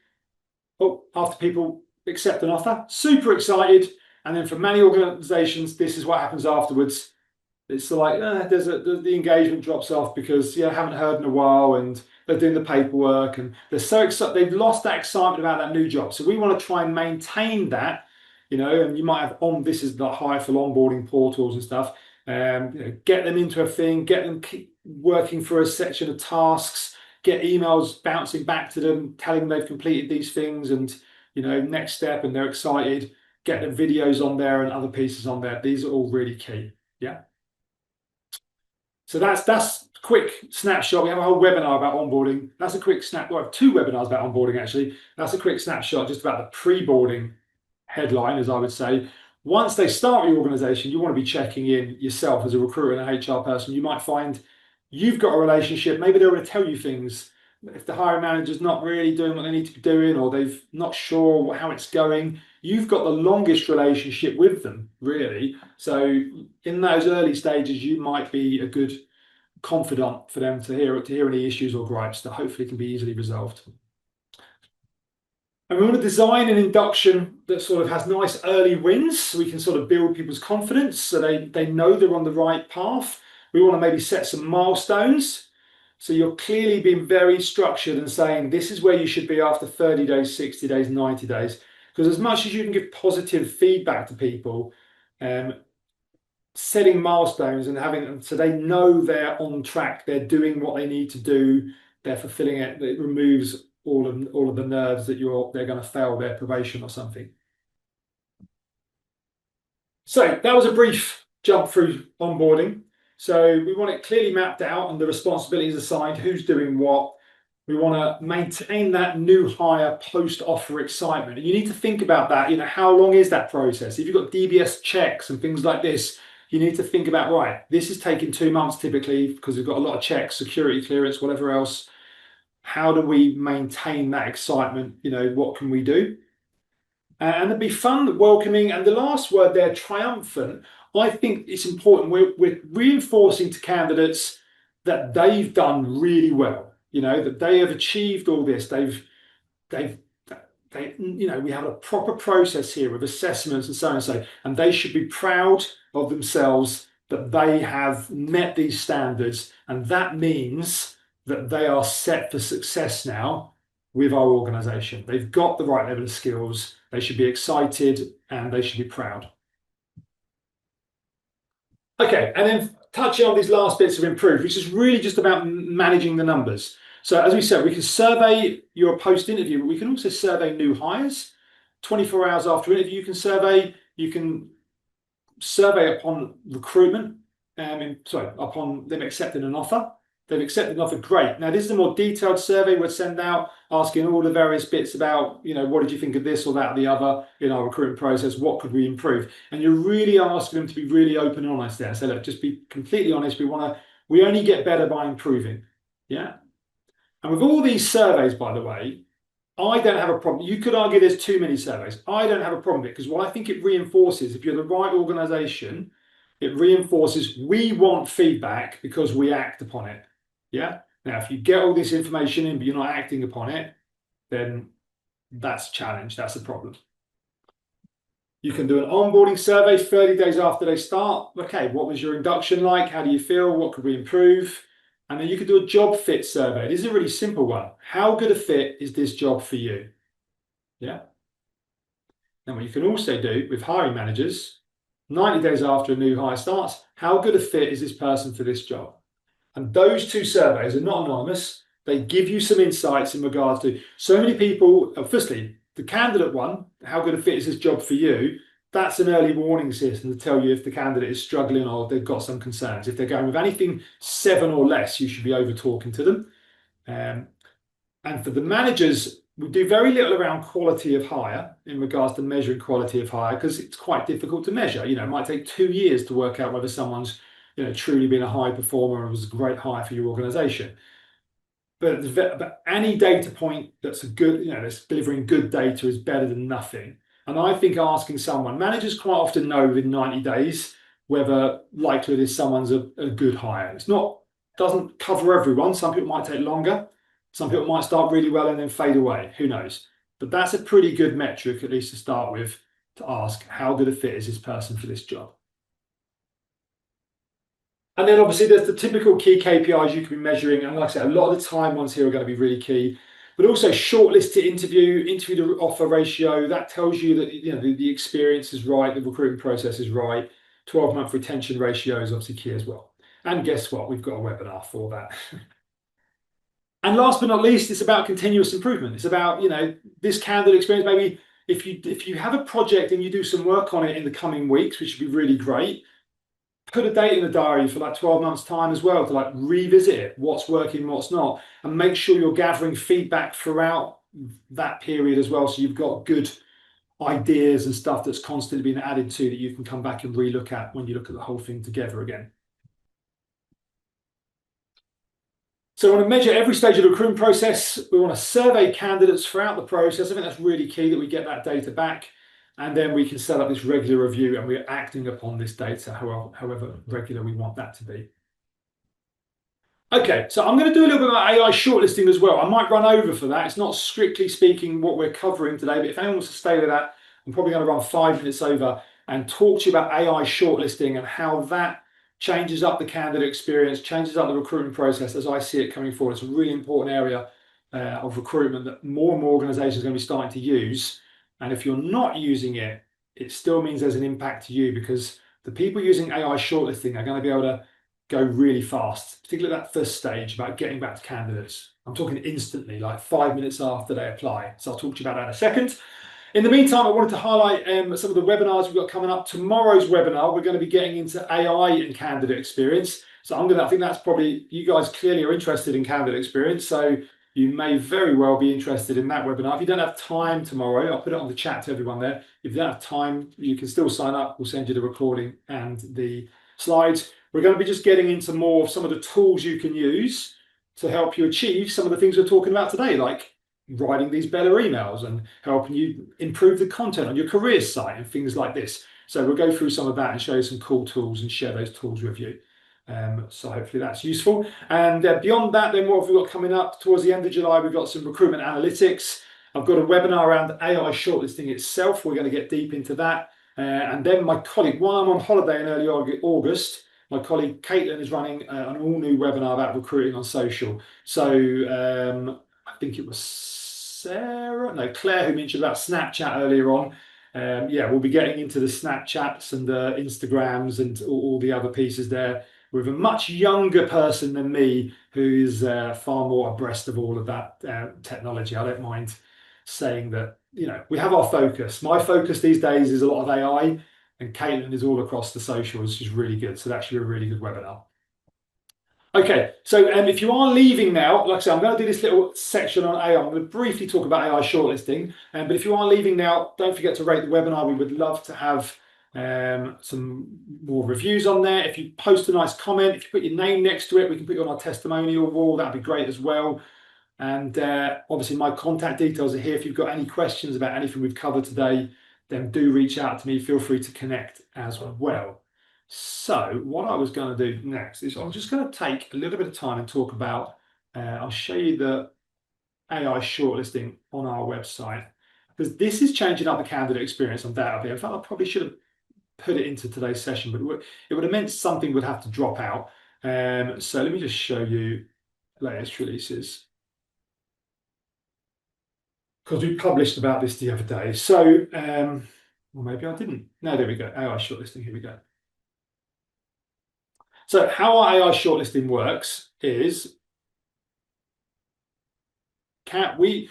After people accept an offer, super excited. And then for many organizations, this is what happens afterwards. It's like, the engagement drops off because, I haven't heard in a while and they're doing the paperwork and they're so excited. They've lost that excitement about that new job. So we want to try and maintain that, and you might have this is the hireful onboarding portals and stuff. Get them into a thing, get them working for a section of tasks, get emails bouncing back to them, telling them they've completed these things and, next step, and they're excited. Get the videos on there and other pieces on there. These are all really key. Yeah. So that's a quick snapshot. We have a whole webinar about onboarding. That's a quick snap. We have 2 webinars about onboarding actually. That's a quick snapshot just about the pre-boarding headline, as I would say. Once they start your organization, you want to be checking in yourself as a recruiter and an HR person. You might find you've got a relationship. Maybe they're going to tell you things. If the hiring manager's not really doing what they need to be doing, or they've not sure how it's going, you've got the longest relationship with them, really. So in those early stages, you might be a good confidant for them to hear any issues or gripes that hopefully can be easily resolved. And we want to design an induction that sort of has nice early wins, so we can sort of build people's confidence so they know they're on the right path. We want to maybe set some milestones. So you're clearly being very structured and saying this is where you should be after 30 days, 60 days, 90 days. Because as much as you can give positive feedback to people, setting milestones and having them so they know they're on track, they're doing what they need to do, they're fulfilling it, it removes all of the nerves that they're going to fail their probation or something. So that was a brief jump through onboarding. So we want it clearly mapped out and the responsibilities assigned, who's doing what. We want to maintain that new hire post-offer excitement. And you need to think about that, how long is that process? If you've got DBS checks and things like this, you need to think about, right, this is taking 2 months typically because we've got a lot of checks, security clearance, whatever else. How do we maintain that excitement? What can we do? And it'd be fun, welcoming, and the last word there, triumphant. I think it's important. We're reinforcing to candidates that they've done really well. That they have achieved all this. We have a proper process here with assessments and so on and so, and they should be proud of themselves that they have met these standards, and that means that they are set for success now with our organization. They've got the right level of skills. They should be excited and they should be proud. Okay, and then touching on these last bits of improve, which is really just about managing the numbers. So as we said, we can survey your post-interview, but we can also survey new hires. 24 hours after interview, you can survey upon recruitment, upon them accepting an offer. They've accepted an offer, great. Now this is a more detailed survey we'd send out, asking all the various bits about, what did you think of this or that or the other in our recruitment process, what could we improve? And you're really asking them to be really open and honest there. So look, just be completely honest. We only get better by improving. Yeah. And with all these surveys, by the way, I don't have a problem. You could argue there's too many surveys. I don't have a problem with it because what I think it reinforces, if you're the right organization, it reinforces we want feedback because we act upon it. Yeah. Now, if you get all this information in, but you're not acting upon it, then that's a challenge. That's a problem. You can do an onboarding survey 30 days after they start. Okay, what was your induction like? How do you feel? What could we improve? And then you could do a job fit survey. This is a really simple one. How good a fit is this job for you? Yeah. And what you can also do with hiring managers, 90 days after a new hire starts, how good a fit is this person for this job? And those 2 surveys are not anonymous. They give you some insights in regards to so many people. Firstly, the candidate one, how good a fit is this job for you? That's an early warning system to tell you if the candidate is struggling or they've got some concerns. If they're going with anything 7 or less, you should be over talking to them. And for the managers, we do very little around quality of hire in regards to measuring quality of hire because it's quite difficult to measure. It might take 2 years to work out whether someone's truly been a high performer and was a great hire for your organization. But any data point that's that's delivering good data is better than nothing. And I think asking someone, managers quite often know within 90 days whether likelihood is someone's a good hire. Doesn't cover everyone. Some people might take longer. Some people might start really well and then fade away. Who knows? But that's a pretty good metric, at least to start with, to ask how good a fit is this person for this job. And then obviously there's the typical key KPIs you can be measuring. And like I said, a lot of the time ones here are going to be really key. But also shortlist to interview to offer ratio. That tells you that the experience is right, the recruitment process is right. 12-month retention ratio is obviously key as well. And guess what? We've got a webinar for that. And last but not least, it's about continuous improvement. It's about, this candidate experience. Maybe if you have a project and you do some work on it in the coming weeks, which would be really great, put a date in the diary for like 12 months time as well to like revisit it, what's working, what's not, and make sure you're gathering feedback throughout that period as well. So you've got good ideas and stuff that's constantly being added to that you can come back and relook at when you look at the whole thing together again. So we want to measure every stage of the recruitment process. We want to survey candidates throughout the process. I think that's really key that we get that data back. And then we can set up this regular review and we're acting upon this data, however regular we want that to be. Okay, so I'm going to do a little bit about AI shortlisting as well. I might run over for that. It's not strictly speaking what we're covering today, but if anyone wants to stay with that, I'm probably going to run 5 minutes over and talk to you about AI shortlisting and how that changes up the candidate experience, changes up the recruitment process as I see it coming forward. It's a really important area of recruitment that more and more organizations are going to be starting to use. And if you're not using it, it still means there's an impact to you because the people using AI shortlisting are going to be able to go really fast, particularly that first stage about getting back to candidates. I'm talking instantly, like 5 minutes after they apply. So I'll talk to you about that in a second. In the meantime, I wanted to highlight some of the webinars we've got coming up. Tomorrow's webinar, we're going to be getting into AI and candidate experience. So I think that's probably, you guys clearly are interested in candidate experience. So you may very well be interested in that webinar. If you don't have time tomorrow, I'll put it on the chat to everyone there. If you don't have time, you can still sign up. We'll send you the recording and the slides. We're going to be just getting into more of some of the tools you can use to help you achieve some of the things we're talking about today, like writing these better emails and helping you improve the content on your career site and things like this. So we'll go through some of that and show you some cool tools and share those tools with you. So hopefully that's useful. And beyond that, then what have we got coming up? Towards the end of July, we've got some recruitment analytics. I've got a webinar around AI shortlisting itself. We're going to get deep into that. And then my colleague, while I'm on holiday in early August, my colleague Caitlin is running an all-new webinar about recruiting on social. So I think it was Claire who mentioned about Snapchat earlier on. Yeah, we'll be getting into the Snapchats and the Instagrams and all the other pieces there with a much younger person than me who's far more abreast of all of that technology. I don't mind saying that, we have our focus. My focus these days is a lot of AI, and Caitlin is all across the socials, which is really good. So that should be a really good webinar. Okay, so if you are leaving now, like I said, I'm going to do this little section on AI. I'm going to briefly talk about AI shortlisting. But if you are leaving now, don't forget to rate the webinar. We would love to have some more reviews on there. If you post a nice comment, if you put your name next to it, we can put you on our testimonial wall. That'd be great as well. And obviously my contact details are here. If you've got any questions about anything we've covered today, then do reach out to me. Feel free to connect as well. So what I was going to do next is I'm just going to take a little bit of time and talk about, I'll show you the AI shortlisting on our website, because this is changing up the candidate experience undoubtedly. In fact, I probably should have put it into today's session, but it would have meant something would have to drop out. So let me just show you latest releases, because we published about this the other day. So, well, maybe I didn't. No, there we go. AI shortlisting, here we go. So how our AI shortlisting works is the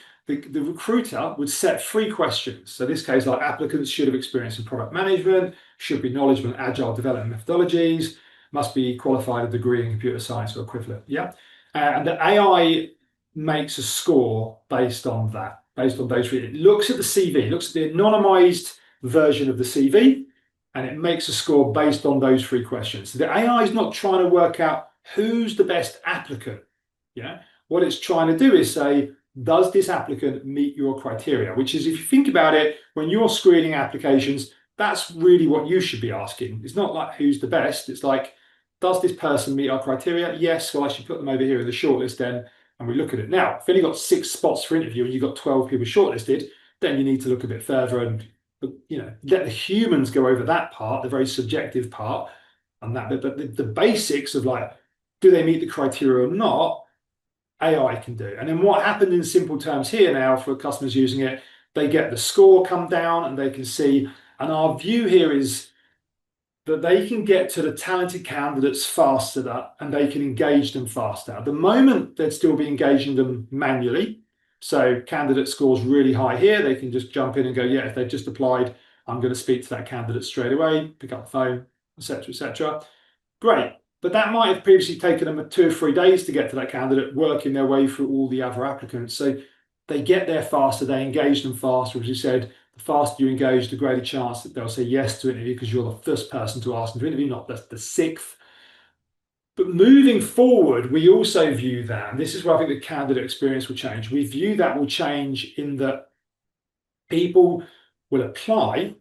recruiter would set 3 questions. So in this case, like applicants should have experience in product management, should be knowledgeable in agile development methodologies, must be qualified a degree in computer science or equivalent. Yeah. And the AI makes a score based on that, based on those 3. It looks at the CV, looks at the anonymized version of the CV, and it makes a score based on those 3 questions. So the AI is not trying to work out who's the best applicant. Yeah. What it's trying to do is say, does this applicant meet your criteria? Which is, if you think about it, when you're screening applications, that's really what you should be asking. It's not like who's the best. It's like, does this person meet our criteria? Yes. Well, I should put them over here in the shortlist then, and we look at it. Now, if you've only got 6 spots for interview and you've got 12 people shortlisted, then you need to look a bit further and let the humans go over that part, the very subjective part, and that. But the basics of like, do they meet the criteria or not? AI can do. And then what happened in simple terms here now for customers using it, they get the score come down and they can see. And our view here is that they can get to the talented candidates faster and they can engage them faster. At the moment, they'd still be engaging them manually. So candidate scores really high here. They can just jump in and go, yeah, if they've just applied, I'm going to speak to that candidate straight away, pick up the phone, etc., etc. Great. But that might have previously taken them 2 or 3 days to get to that candidate, working their way through all the other applicants. So they get there faster, they engage them faster. As you said, the faster you engage, the greater chance that they'll say yes to an interview because you're the first person to ask them to interview, not the sixth. But moving forward, we also view that, and this is where I think the candidate experience will change. We view that will change in that people will apply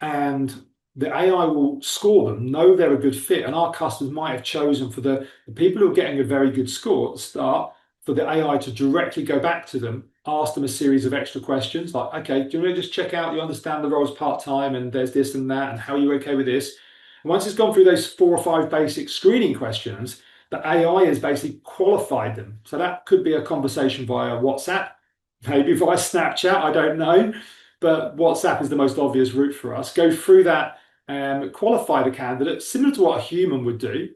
and the AI will score them, know they're a good fit, and our customers might have chosen for the people who are getting a very good score at the start, for the AI to directly go back to them, ask them a series of extra questions like, okay, do you want to just check out you understand the role's part-time and there's this and that, and how are you okay with this? And once it's gone through those 4 or 5 basic screening questions, the AI has basically qualified them. So that could be a conversation via WhatsApp, maybe via Snapchat, I don't know. But WhatsApp is the most obvious route for us. Go through that, qualify the candidate, similar to what a human would do.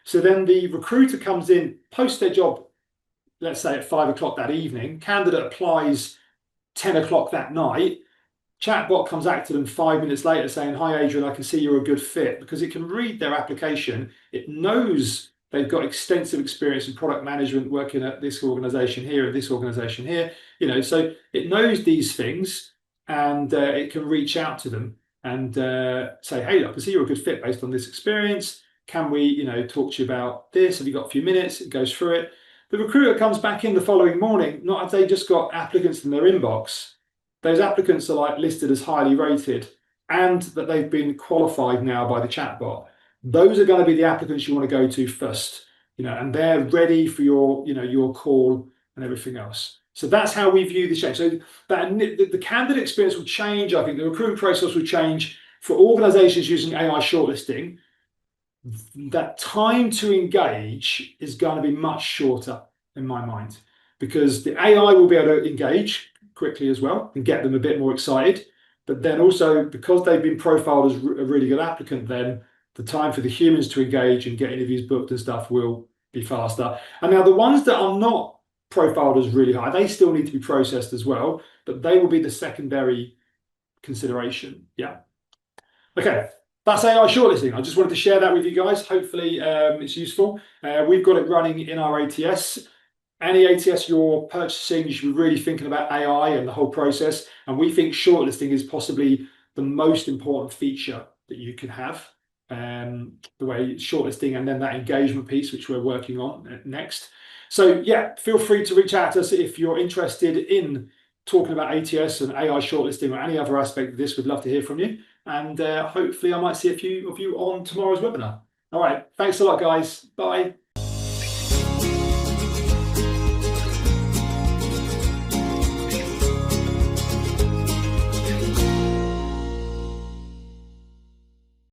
So then the recruiter comes in, posts their job, let's say at 5 o'clock that evening, candidate applies 10 o'clock that night, chatbot comes back to them 5 minutes later saying, hi, Adrian, I can see you're a good fit, because it can read their application. It knows they've got extensive experience in product management, working at this organization here and this organization here, so it knows these things, and it can reach out to them and say, hey, look, I can see you're a good fit based on this experience. Can we, talk to you about this? Have you got a few minutes? It goes through it. The recruiter comes back in the following morning, not have they just got applicants in their inbox. Those applicants are listed as highly rated and that they've been qualified now by the chatbot. Those are going to be the applicants you want to go to first, and they're ready for your call and everything else. So that's how we view the change. So that the candidate experience will change. I think the recruitment process will change for organizations using AI shortlisting. That time to engage is going to be much shorter in my mind, because the AI will be able to engage quickly as well and get them a bit more excited. But then also, because they've been profiled as a really good applicant, then the time for the humans to engage and get interviews booked and stuff will be faster. And now the ones that are not profiled as really high, they still need to be processed as well, but they will be the secondary consideration. Yeah. Okay. That's AI shortlisting. I just wanted to share that with you guys. Hopefully it's useful. We've got it running in our ATS. Any ATS you're purchasing, you should be really thinking about AI and the whole process. And we think shortlisting is possibly the most important feature that you can have. The way shortlisting and then that engagement piece, which we're working on next. So yeah, feel free to reach out to us if you're interested in talking about ATS and AI shortlisting or any other aspect of this. We'd love to hear from you. And hopefully I might see a few of you on tomorrow's webinar. All right. Thanks a lot, guys. Bye.